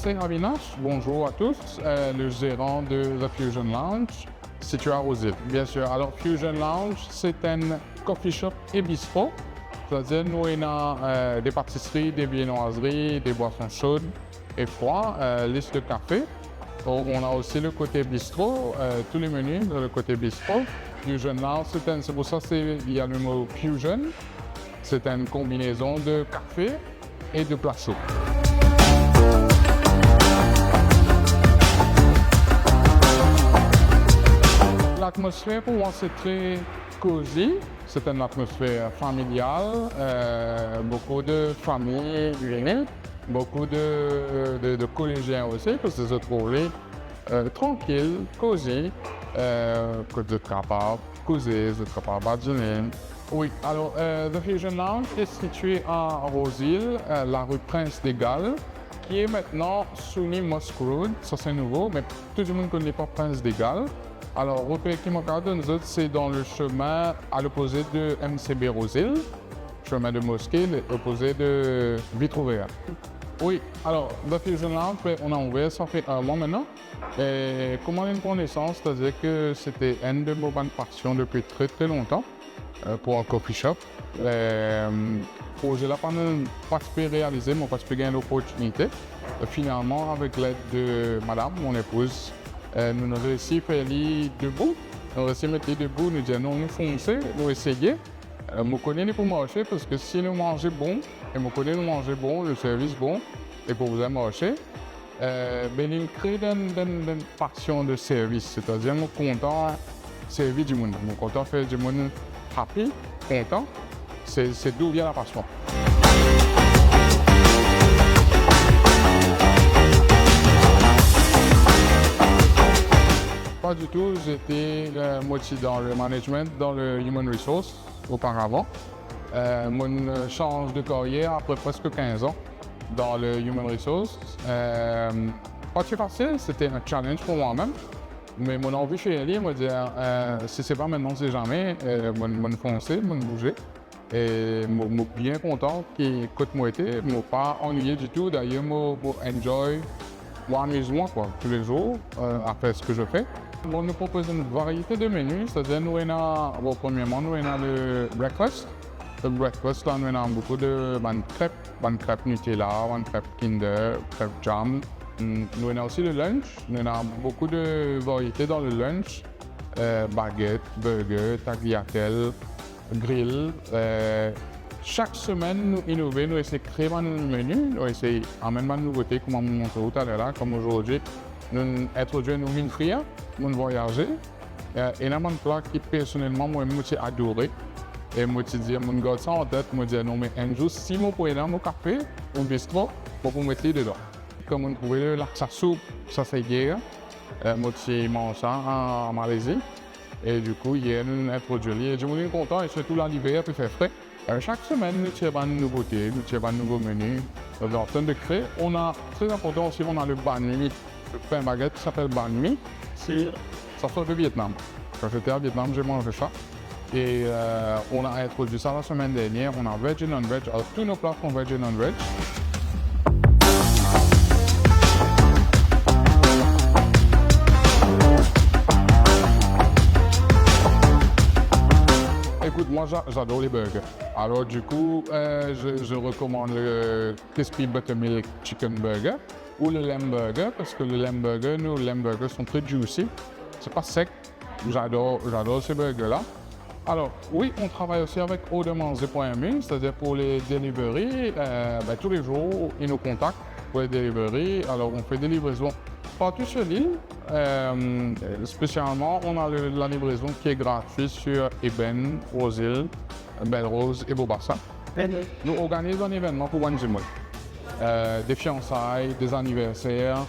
c'est Avinash. Bonjour à tous, le gérant de The Fusion Lounge, situé à Roseville. Bien sûr, alors Fusion Lounge, c'est un coffee shop et bistrot. C'est-à-dire, nous avons des pâtisseries, des viennoiseries, des boissons chaudes et froides, liste de café. On a aussi le côté bistrot, tous les menus de le côté bistrot. Fusion Lounge, c'est pour ça qu'il y a le mot Fusion. C'est une combinaison de café et de plats chauds. L'atmosphère pour moi c'est très cosy, c'est une atmosphère familiale, beaucoup de familles réunies, beaucoup de collégiens aussi, parce que se trouver tranquille, cosy, que de capable causer, de capable badiner. Oui, alors The Fusion Lounge est situé à Roseville, la rue Prince des Galles, qui est maintenant sous Musk Road, ça c'est nouveau, mais tout le monde ne connaît pas Prince des Galles. Alors, repère qui me regarde, nous autres, c'est dans le chemin à l'opposé de MCB Roseville, chemin de Mosquée, l'opposé de Vitruvière. Oui, alors, The Fusion Lounge, on a ouvert, ça fait un mois maintenant. Et comment une connaissance, c'est-à-dire que c'était une de mes bonnes passions depuis très très longtemps pour un coffee shop. Projet là, pas réalisé, mais pas gagné l'opportunité. Finalement, avec l'aide de madame, mon épouse, nous avons réussi à faire les debout. Nous avons réussi à mettre les debout, nous disons non, nous foncer, nous essayer. Nous connaissons pour marcher parce que si nous mangeons bon, et nous connaissons manger bon, le service bon, et pour vous marcher, ben il crée une passion de service. C'est-à-dire nous sommes contents de servir du monde. Nous sommes contents de faire du monde happy, content. C'est d'où vient la passion. Pas du tout, j'étais moitié dans le management, dans le human resource auparavant. Mon change de carrière après presque 15 ans dans le human resource. Pas très facile, c'était un challenge pour moi-même. Mais mon envie chez elle, me dire si c'est pas maintenant, c'est jamais, mon foncer, mon bouger. Et je suis bien content que moi été, je ne pas ennuyé du tout. D'ailleurs, je enjoy m'amusement tous les jours à faire ce que je fais. On nous propose une variété de menus, c'est-à-dire nous avons premièrement nous avons le breakfast. Le breakfast, là, nous avons beaucoup de crêpes Nutella, crêpes Kinder, crêpes jam. Nous avons aussi le lunch, nous avons beaucoup de variétés dans le lunch. Baguettes, burgers, tagliatelles, grill. Chaque semaine, nous innovons, nous essayons de créer un menu, nous essayons d'amener une nouveauté, comme on montre tout à l'heure, comme aujourd'hui. Nous introduisons nos mines frites, nous voyager. Et un plat qui personnellement, moi, j'ai adoré. Et moi, je dis, mon gars, ça en tête, moi, je dis, non, mais un jour, si moi, pour aller dans mon café, au bistrot, pour vous mettre les dedans. Comme on trouvait le laksa soupe, ça c'est hier. Moi, je mange ça en Malaisie. Et du coup, hier, nous introduisons. Et je suis content, et surtout l'hiver, puis fait frais. Chaque semaine, nous avons une nouveauté, nous avons un nouveau menu. Nous sommes en train de créer. On a, très important aussi, on a le banh mi. Le pain baguette qui s'appelle banh mi. Ça sort du Vietnam. Quand j'étais au Vietnam, j'ai mangé ça. Et on a introduit ça la semaine dernière. On a veg et non-veg. Alors, tous nos plats sont veg et non-veg. Écoute, moi j'adore les burgers. Alors du coup, je recommande le Crispy Buttermilk Chicken Burger ou le Lamb Burger parce que le Lamb Burger, nos Lamb Burgers sont très juicy. C'est pas sec. J'adore ces burgers-là. Alors oui, on travaille aussi avec odemanger.me, c'est-à-dire pour les deliveries. Tous les jours, ils nous contactent pour les deliveries. Alors on fait des livraisons partout sur l'île. Spécialement, on a la livraison qui est gratuite sur Eben, Roseville, Belle-Rose et Beaubassin. Nous organisons un événement pour Wanjimoy. Des fiançailles, des anniversaires,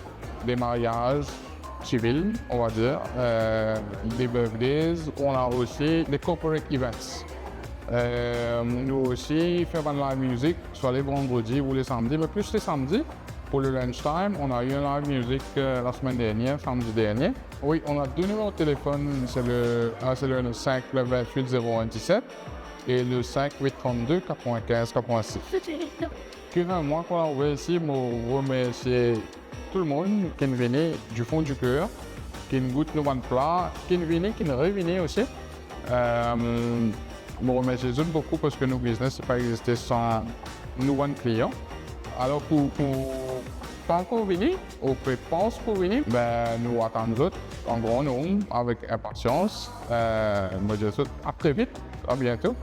des mariages civils, on va dire, des birthdays. On a aussi des corporate events. Nous aussi faisons de la musique, soit les vendredis ou les samedis, mais plus les samedis. Pour le lunchtime, on a eu un live music la semaine dernière, samedi dernier. Oui, on a deux numéros de téléphone. C'est le 5 28 0117 et le 5 832 95 86. Moi, quand on va ici, je remercie tout le monde qui vient du fond du cœur, qui goûte nos bons plats, qui vient, qui revient aussi. Je remercie les autres beaucoup parce que nos business n'est pas existé sans nos bons clients. Alors, quand on vient, on pense pour venir, nous attendons les autres en grand nombre, avec impatience. Moi, je vous souhaite à très vite, à bientôt.